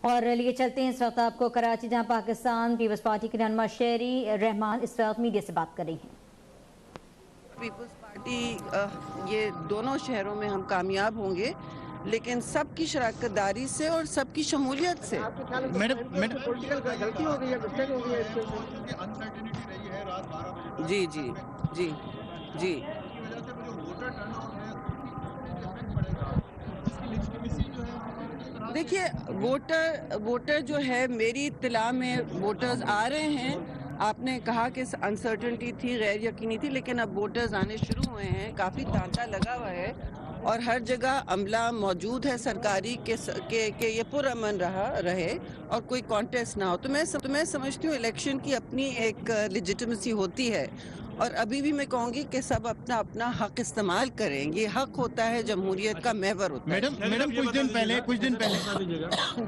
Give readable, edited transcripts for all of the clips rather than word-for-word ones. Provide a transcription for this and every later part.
اور لیے چلتے ہیں اس وقت آپ کو کراچی، جہاں پاکستان پیپلز پارٹی کے رہنما شہری رحمان اس وقت میڈیا سے بات کر رہی ہیں۔ پیپلز پارٹی یہ دونوں شہروں میں ہم کامیاب ہوں گے، لیکن سب کی شراکت داری سے اور سب کی شمولیت سے۔ جی جی جی جی دیکھیے، ووٹر جو ہے، میری اطلاع میں ووٹرز آ رہے ہیں۔ آپ نے کہا کہ انسرٹنٹی تھی، غیر یقینی تھی، لیکن اب ووٹرز آنے شروع ہوئے ہیں، کافی تانتا لگا ہوا ہے اور ہر جگہ عملہ موجود ہے سرکاری کہ یہ پرامن رہے اور کوئی کانٹیسٹ نہ ہو۔ تو میں سمجھتی ہوں الیکشن کی اپنی ایک لیجیٹمیسی ہوتی ہے، اور ابھی بھی میں کہوں گی کہ سب اپنا اپنا حق استعمال کریں۔ یہ حق ہوتا ہے، جمہوریت کا محور ہوتا ہے۔ میڈم کچھ دن پہلے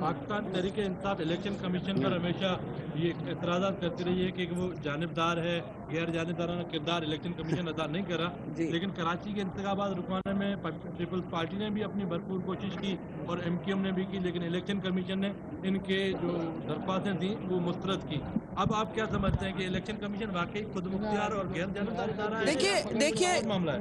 پاکستان تحریک انصاف الیکشن کمیشن پر ہمیشہ یہ اعتراضات کرتی رہی ہے کہ وہ جانبدار ہے، غیر جانبدارانہ کردار الیکشن کمیشن ادا نہیں کر رہا، لیکن کراچی کے انتخابات رکوانے میں پیپلز پارٹی نے بھی اپنی بھرپور کوشش کی اور ایم کیو ایم نے بھی کی، لیکن الیکشن کمیشن نے ان کے جو درخواستیں تھیں وہ مسترد کی۔ اب آپ کیا سمجھتے ہیں کہ الیکشن کمیشن واقعی خود مختار اور غیر جانبدار ادارہ ہے؟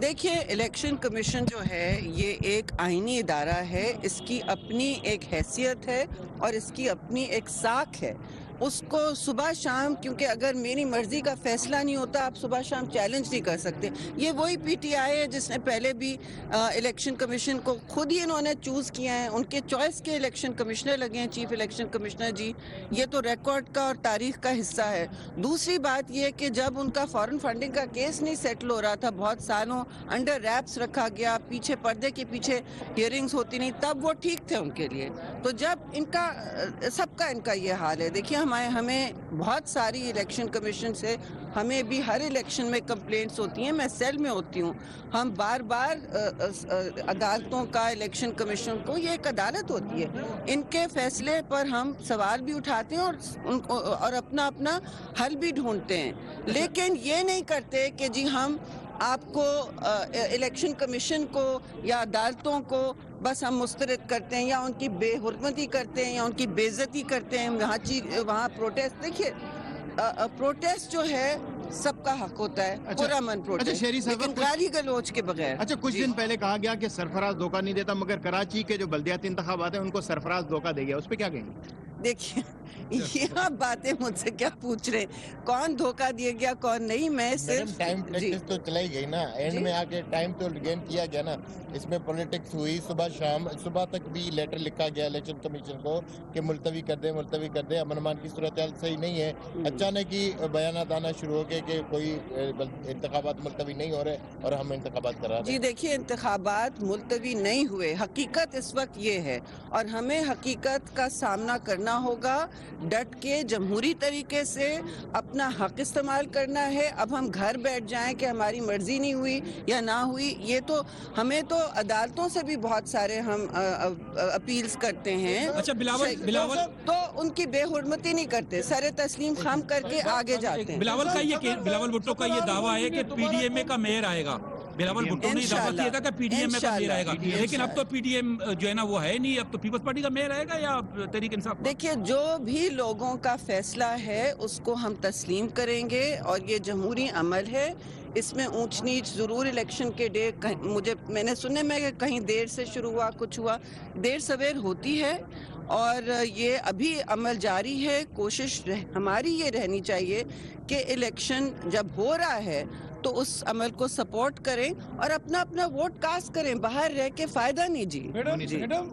دیکھیے الیکشن کمیشن جو ہے یہ ایک آئینی ادارہ ہے، اس کی اپنی ایک حیثیت ہے اور اس کی اپنی ایک ساکھ ہے۔ اس کو صبح شام، کیونکہ اگر میری مرضی کا فیصلہ نہیں ہوتا، آپ صبح شام چیلنج نہیں کر سکتے۔ یہ وہی پی ٹی آئی ہے جس نے پہلے بھی الیکشن کمیشن کو خود ہی انہوں نے چوز کیا ہے، ان کے چوائس کے الیکشن کمشنر لگے ہیں چیف الیکشن کمشنر جی۔ یہ تو ریکارڈ کا اور تاریخ کا حصہ ہے۔ دوسری بات یہ کہ جب ان کا فارن فنڈنگ کا کیس نہیں سیٹل ہو رہا تھا، بہت سالوں انڈر ریپس رکھا گیا، پیچھے پردے کے پیچھے ہیئرنگز ہوتی نہیں، تب وہ ٹھیک تھے ان کے لیے۔ تو جب ان کا یہ حال ہے، دیکھیے ہمیں بہت ساری الیکشن کمیشن سے ہمیں بھی ہر الیکشن میں کمپلینٹس ہوتی ہیں، میں سیل میں ہوتی ہوں، ہم بار بار عدالتوں کا، الیکشن کمیشن کو، یہ ایک عدالت ہوتی ہے، ان کے فیصلے پر ہم سوال بھی اٹھاتے ہیں اور اپنا حل بھی ڈھونڈتے ہیں، لیکن یہ نہیں کرتے کہ جی ہم آپ کو الیکشن کمیشن کو یا عدالتوں کو بس ہم مسترد کرتے ہیں یا ان کی بے حرمتی کرتے ہیں یا ان کی بے عزتی کرتے ہیں۔ وہاں پروٹیسٹ، دیکھیے پروٹیسٹ جو ہے سب کا حق ہوتا ہے، پرامن پروٹیسٹ، لیکن گالی گلوچ کے بغیر۔ اچھا، کچھ دن پہلے کہا گیا کہ سرفراز دھوکہ نہیں دیتا، مگر کراچی کے جو بلدیاتی انتخابات ہیں ان کو سرفراز دھوکہ دے گیا، اس پہ کیا کہیں گے؟ دیکھیے یہ آپ باتیں مجھ سے کیا پوچھ رہے ہیں، کون دھوکہ دیا گیا کون نہیں، میں صرف ٹائم پریکٹس تو چلائی گئی نا، اینڈ میں آ کے ٹائم تو گین کیا گیا نا، اس میں پولیٹکس ہوئی، صبح تک بھی لیٹر لکھا گیا الیکشن کمیشن کو کہ ملتوی کر دیں، امن امان کی صورتحال صحیح نہیں ہے، اچانک ہی بیانات آنا شروع ہو گئے کہ کوئی انتخابات ملتوی نہیں ہو رہے اور ہم انتخابات کرا رہے ہیں۔ جی دیکھیے، انتخابات ملتوی نہیں ہوئے، حقیقت اس وقت یہ ہے، اور ہمیں حقیقت کا سامنا کرنا ہوگا، ڈٹ کے جمہوری طریقے سے اپنا حق استعمال کرنا ہے۔ اب ہم گھر بیٹھ جائیں کہ ہماری مرضی نہیں ہوئی یا نہ ہوئی، یہ تو ہمیں تو عدالتوں سے بھی بہت سارے ہم اپیلز کرتے ہیں، تو ان کی بے حرمتی نہیں کرتے، سر تسلیم خم کر کے آگے جاتے ہیں۔ بلاول بھٹو کا یہ دعویٰ ہے کہ پی ڈی ایم اے کا میئر آئے گا، بلاول بھٹو نے دعویٰ کیا تھا کہ پی ڈی ایم اے کا میئر آئے گا، لیکن اب تو پی ڈی ایم جو ہے نا وہ ہے نہیں، اب تو پیپلز پارٹی کا میئر آئے گا یا تحریک انصاف؟ دیکھیے، جو بھی لوگوں کا فیصلہ ہے اس کو ہم تسلیم کریں گے، اور یہ جمہوری عمل ہے، اس میں اونچ نیچ ضرور الیکشن کے ڈے میں نے سنے میں کہ کہیں دیر سے شروع ہوا، کچھ ہوا، دیر سویر ہوتی ہے، اور یہ ابھی عمل جاری ہے۔ کوشش ہماری یہ رہنی چاہیے کہ الیکشن جب ہو رہا ہے تو اس عمل کو سپورٹ کریں اور اپنا ووٹ کاسٹ کریں، باہر رہ کے فائدہ نہیں جی۔ میڈم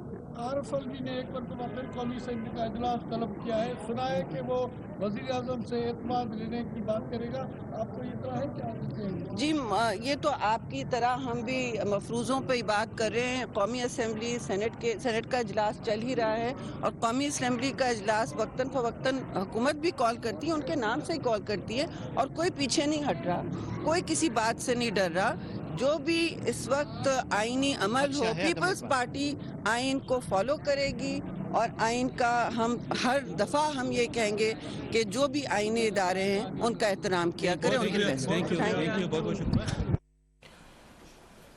RFL جی نے ایک مرتبہ پھر قومی اسمبلی کا اجلاس طلب کیا ہے، سنا ہے کہ وہ وزیر اعظم سے اعتماد لینے کی بات کرے گا، آپ کو یہ طرح ہے کیا؟ جی یہ تو آپ کی طرح ہم بھی مفروضوں پہ ہی بات کر رہے ہیں۔ قومی اسمبلی سینٹ کا اجلاس چل ہی رہا ہے، اور قومی اسمبلی کا اجلاس وقتاً فوقتاً حکومت بھی کال کرتی ہے، ان کے نام سے ہی کال کرتی ہے، اور کوئی پیچھے نہیں ہٹ رہا، کوئی کسی بات سے نہیں ڈر رہا۔ جو بھی اس وقت آئینی عمل ہو، پیپلز پارٹی آئین کو فالو کرے گی، اور آئین کا ہم ہر دفعہ ہم یہ کہیں گے کہ جو بھی آئینی ادارے ہیں ان کا احترام کیا کریں، ان کے فیصلے۔